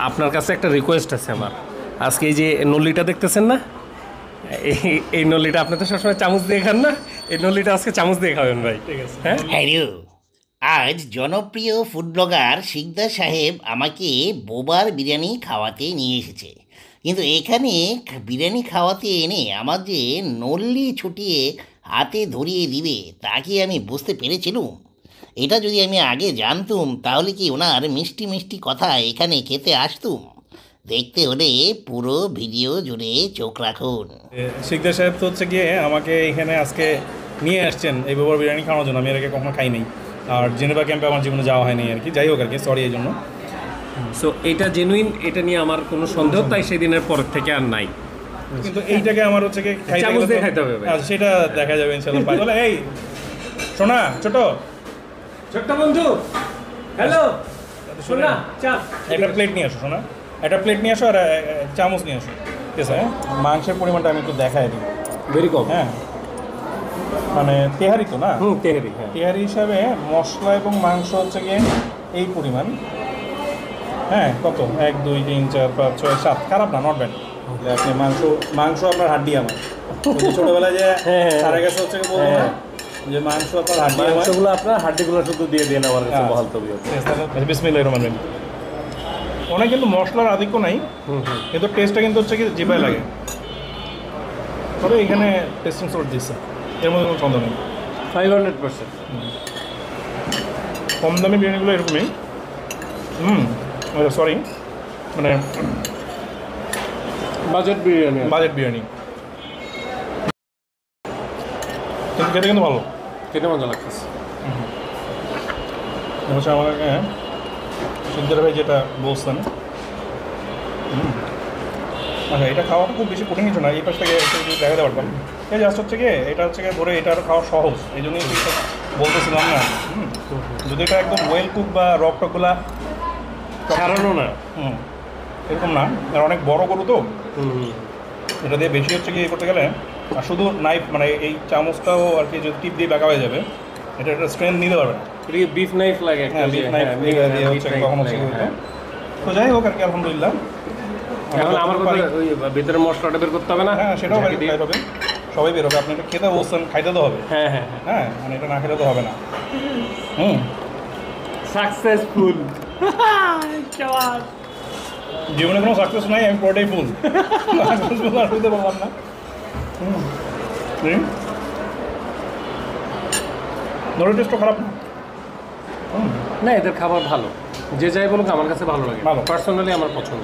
আপনার কাছে একটা রিকোয়েস্ট আছে আমার। আজকে এই যে নল্লিটা দেখতেছেন না, এই নল্লিটা আপনি তো সবসময় চামচ দিয়ে খান না, এই নল্লিটা আজকে চামচ দিয়ে খাবেন ভাই। ঠিক আছে? হ্যাঁ, হ্যালো, আজ জনপ্রিয় ফুড ব্লগার শিকদার সাহেব আমাকে বোবার বিরিয়ানি খাওয়াতে নিয়ে এসেছে। কিন্তু এখানে বিরিয়ানি খাওয়াতে এনে আমার যে নল্লি ছুটিয়ে হাতে ধরিয়ে দিবে তা কি আমি বুঝতে পেরেছিলুম? এটা যদি আমি আগে জানতুম তাহলে কি ওনার মিষ্টি মিষ্টি কথা এখানে খেতে আসতুম? দেখতে হলে পুরো ভিডিও জুড়ে চোখ রাখুন। শিকদার সাহেব তো হচ্ছে গিয়ে আমাকে এখানে আজকে নিয়ে আসছেন এই বোবার বিরিয়ানি খাওয়ানোর জন্য। আমি এর আগে কখনো খাই নাই, আর জেনেভা ক্যাম্পে আমার জীবনে যাওয়া হয়নি আর কি। যাই হোক আর কি, সরি এই জন্য। সো এটা জেনুইন, এটা নিয়ে আমার কোনো সন্দেহ তাই সেদিনের পরের থেকে আর নাই। কিন্তু এইটাকে আমার হচ্ছে গিয়ে চামচ দিয়ে খাইতে হবে ভাই। আচ্ছা, সেটা দেখা যাবে ইনশাল্লাহ। বলে এই শোনা ছোট ছোট্ট বন্ধু, হ্যালো শোনা, চা একটা প্লেট নিয়ে আসো। শোনা, একটা প্লেট নিয়ে আসো আর চামচ নিয়ে আসো। ঠিক আছে? হ্যাঁ, মাংসের পরিমাণটা আমি একটু দেখাই দিই। ভেরি কম। হ্যাঁ, মানে তেহারি তো না? তেহারি। হ্যাঁ, তেহারি হিসাবে মশলা এবং মাংস হচ্ছে গিয়ে এই পরিমাণ। হ্যাঁ, কত 1 2 3 4 5 6 7, খারাপ না, নট ব্যাড। আপনি মাংস আপনার হাড্ডি আমার। ওই যে ছোটবেলায় যে সারা গেছে হচ্ছে কি বলবো না, যে মাংস আপনার হাড্ডি আমার। মাংসগুলো আপনার হাড্ডিগুলো শুধু দিয়ে দেন আমার কাছে বহাল তবিয়ত। বিসমিল্লাহির রহমানির রহিম। অনেক কিন্তু মশলার আধিক্য নাই, কিন্তু টেস্টটা কিন্তু হচ্ছে কি জিভায় লাগে। তবে এখানে টেস্টিং সল্ট দিচ্ছে, এর মধ্যে কোনো সন্দেহ নেই। 500%। কম দামি বিরিয়ানিগুলো এরকমই। সরি, মানে বাজেট বিরিয়ানি। কিন্তু খেতে কিন্তু ভালো, খেতে মজা লাগতেছে। হচ্ছে আমাকে শিকদার ভাই যেটা বলছেন। আচ্ছা, এটা খাওয়াটা খুব বেশি কঠিন কিছু না। এই পাশ থেকে একটু যদি দেখাতে পারতাম। এই জাস্ট হচ্ছে গিয়ে এটা হচ্ছে গিয়ে ধরে এটা আরও খাওয়া সহজ, এই জন্যই বলতেছিলাম না। যদি এটা একদম ওয়েল কুক বা রক টকগুলা ছাড়ানো না, এরকম না, আর অনেক বড় গরু তো এটা দিয়ে বেশি হচ্ছে কি করতে গেলে, আর শুধু নাইফ মানে এই চামচটাও আর কি যদি টিপ দিয়ে বাঁকা হয়ে যাবে, এটা একটা স্ট্রেন্থ নিতে পারবে না। এটা কি বিফ নাইফ লাগে? হ্যাঁ, বিফ নাইফ দিয়ে হচ্ছে কখনো হচ্ছে হতো। তো যাই হোক আর কি, আলহামদুলিল্লাহ। এখন আমার কথা ওই ভিতরে মশলাটা বের করতে হবে না? হ্যাঁ, সেটাও বের হবে, সবাই বের হবে। আপনি এটা খেতে বলছেন, খাইতে তো হবে। হ্যাঁ হ্যাঁ হ্যাঁ, মানে এটা না খেলে তো হবে না। সাকসেসফুল। জীবনে কোনো সাকসেস নাই, আমি পুরোটাই ফুল। সাকসেসফুল আর হইতে পারলাম না। নরের টেস্টও খারাপ না। না, এদের খাবার ভালো, যে যাই বলুক আমার কাছে ভালো লাগে, ভালো। পার্সোনালি আমার পছন্দ।